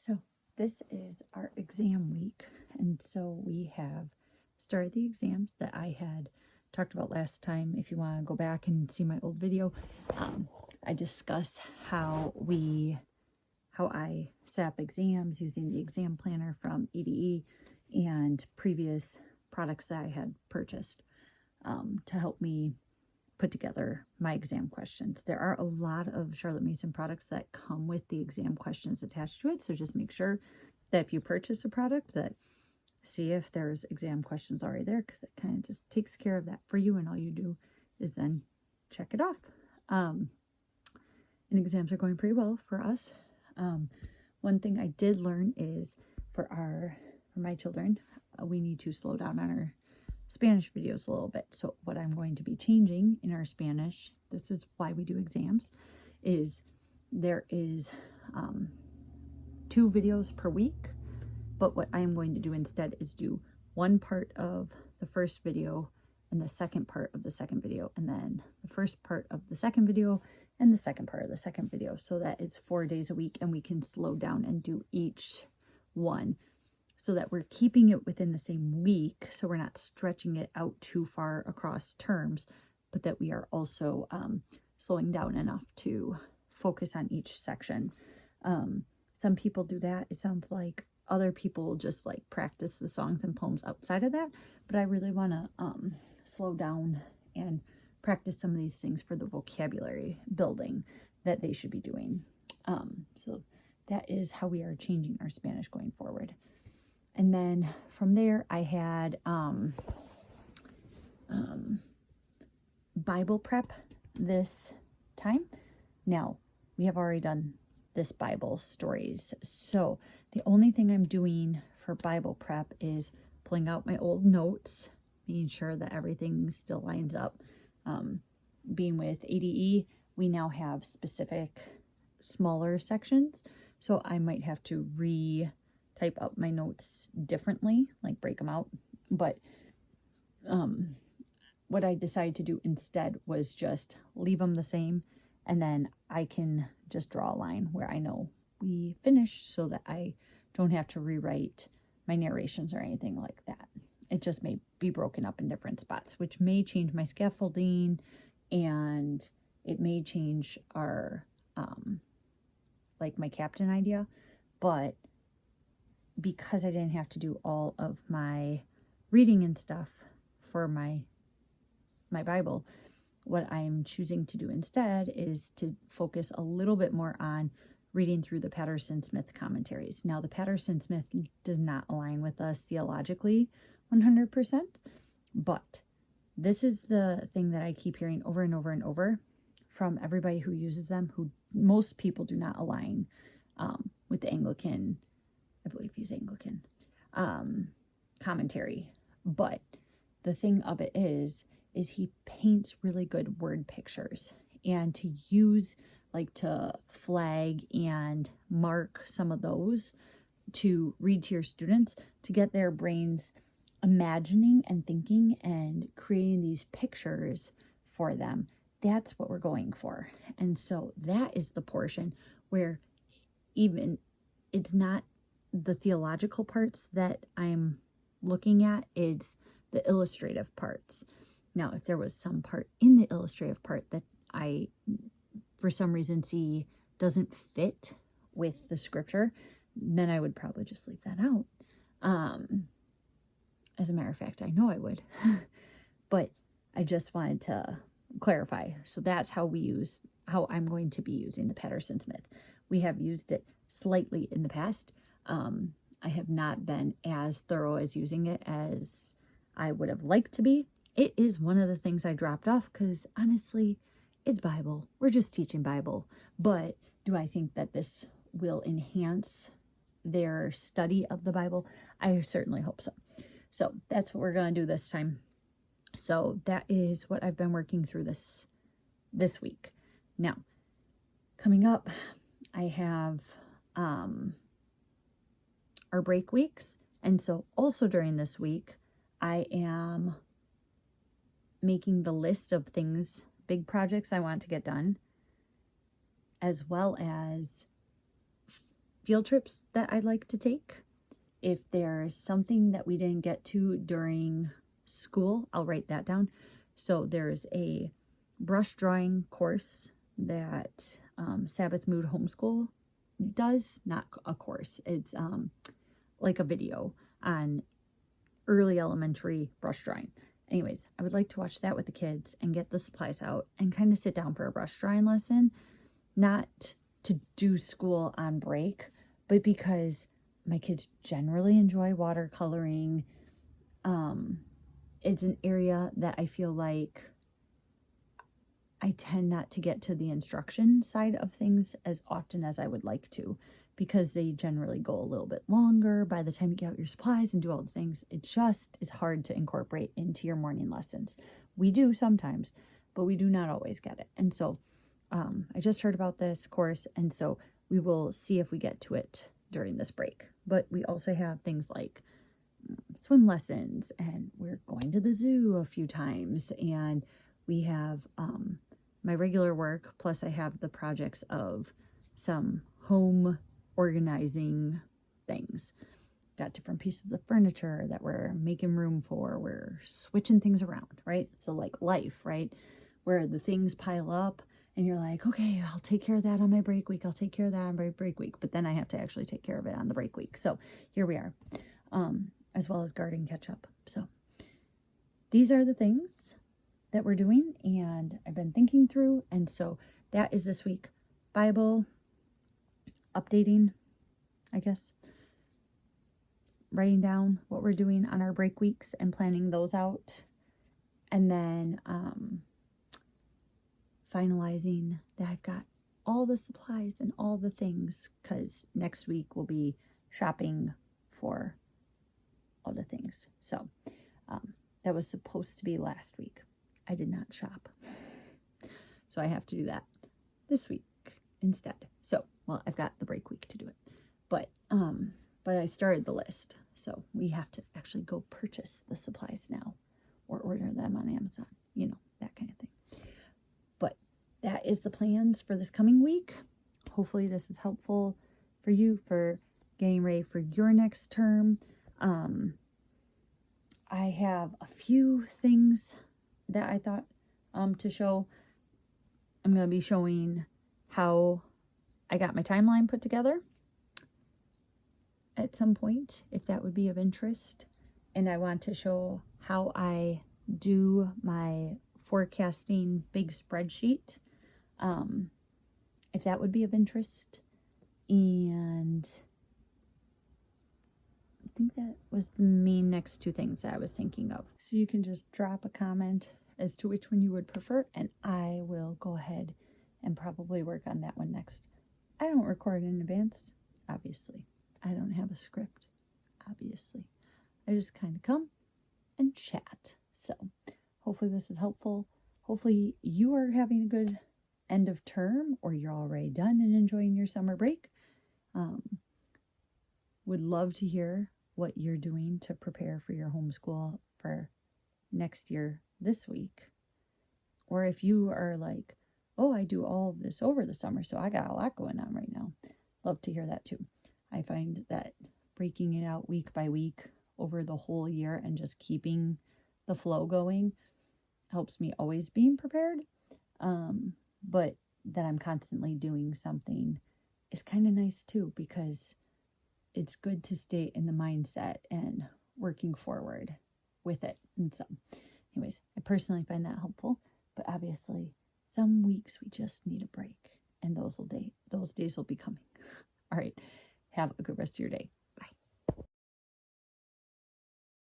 So this is our exam week, and so we have started the exams that I had talked about last time. If you want to go back and see my old video, I discuss how I set up exams using the exam planner from EDE and previous products that I had purchased to help me put together my exam questions. There are a lot of Charlotte Mason products that come with the exam questions attached to it, so just make sure that if you purchase a product, that see if there's exam questions already there, because it kind of just takes care of that for you, and all you do is then check it off. And exams are going pretty well for us. One thing I did learn is for my children, we need to slow down on our Spanish videos a little bit. So what I'm going to be changing in our Spanish, this is why we do exams, is there is 2 videos per week. But what I am going to do instead is do one part of the first video and the second part of the second video, and then the first part of the second video and the second part of the second video, so that it's 4 days a week and we can slow down and do each one, so that we're keeping it within the same week, so we're not stretching it out too far across terms, but that we are also slowing down enough to focus on each section. Some people do that. It sounds like other people just like practice the songs and poems outside of that, but I really want to slow down and practice some of these things for the vocabulary building that they should be doing. So that is how we are changing our Spanish going forward. And then from there, I had Bible prep this time. Now, we have already done this Bible stories, so the only thing I'm doing for Bible prep is pulling out my old notes, making sure that everything still lines up. Being with ADE, we now have specific smaller sections, so I might have to type up my notes differently, like break them out. But what I decided to do instead was just leave them the same, and then I can just draw a line where I know we finished, so that I don't have to rewrite my narrations or anything like that. It just may be broken up in different spots, which may change my scaffolding, and it may change our like my captain idea. But because I didn't have to do all of my reading and stuff for my Bible, what I'm choosing to do instead is to focus a little bit more on reading through the Patterson-Smith commentaries. Now, the Patterson-Smith does not align with us theologically 100%, but this is the thing that I keep hearing over and over and over from everybody who uses them, who most people do not align with the Anglican, I believe he's Anglican, commentary. But the thing of it is he paints really good word pictures, and to use, like, to flag and mark some of those to read to your students, to get their brains imagining and thinking and creating these pictures for them. That's what we're going for. And so that is the portion where even it's not the theological parts that I'm looking at, it's the illustrative parts. Now, if there was some part in the illustrative part that I, for some reason, see doesn't fit with the scripture, then I would probably just leave that out. As a matter of fact, I know I would. But I just wanted to clarify. So that's how I'm going to be using the Patterson-Smith. We have used it slightly in the past. I have not been as thorough as using it as I would have liked to be. It is one of the things I dropped off because, honestly, it's Bible. We're just teaching Bible. But do I think that this will enhance their study of the Bible? I certainly hope so. So that's what we're going to do this time. So that is what I've been working through this week. Now, coming up, I have our break weeks. And so also during this week, I am making the list of things, big projects I want to get done, as well as field trips that I'd like to take. If there's something that we didn't get to during school, I'll write that down. So there's a brush drawing course that Sabbath Mood Homeschool does, not a course. It's like a video on early elementary brush drawing. Anyways, I would like to watch that with the kids and get the supplies out and kind of sit down for a brush drawing lesson, not to do school on break, but because my kids generally enjoy watercoloring. It's an area that I feel like I tend not to get to the instruction side of things as often as I would like to, because they generally go a little bit longer by the time you get out your supplies and do all the things. It just is hard to incorporate into your morning lessons. We do sometimes, but we do not always get it. And so I just heard about this course, and so we will see if we get to it during this break. But we also have things like swim lessons, and we're going to the zoo a few times, and we have my regular work, plus I have the projects of some home organizing things. Got different pieces of furniture that we're making room for. We're switching things around, right? So like life, right? Where the things pile up and you're like, okay, I'll take care of that on my break week. I'll take care of that on my break week. But then I have to actually take care of it on the break week. So here we are, as well as garden catch up. So these are the things that we're doing, and I've been thinking through. And so that is this week. Bible updating, I guess. Writing down what we're doing on our break weeks and planning those out. And then finalizing that I've got all the supplies and all the things, because next week we'll be shopping for all the things. So that was supposed to be last week. I did not shop. So I have to do that this week instead. So, well, I've got the break week to do it. But I started the list. So we have to actually go purchase the supplies now or order them on Amazon, you know, that kind of thing. But that is the plans for this coming week. Hopefully this is helpful for you for getting ready for your next term. I have a few things that I thought to show. I'm going to be showing how I got my timeline put together at some point, if that would be of interest. And I want to show how I do my forecasting big spreadsheet, if that would be of interest. And I think that was the main next two things that I was thinking of. So you can just drop a comment as to which one you would prefer, and I will go ahead and probably work on that one next. I don't record in advance, obviously. I don't have a script, obviously. I just kind of come and chat. So hopefully this is helpful. Hopefully you are having a good end of term, or you're already done and enjoying your summer break. Would love to hear what you're doing to prepare for your homeschool for next year this week. Or if you are like, oh, I do all of this over the summer, so I got a lot going on right now. Love to hear that too. I find that breaking it out week by week over the whole year and just keeping the flow going helps me always being prepared. But that I'm constantly doing something is kind of nice too, because it's good to stay in the mindset and working forward with it. And so anyways, I personally find that helpful, but obviously some weeks we just need a break, and those days will be coming. All right. Have a good rest of your day.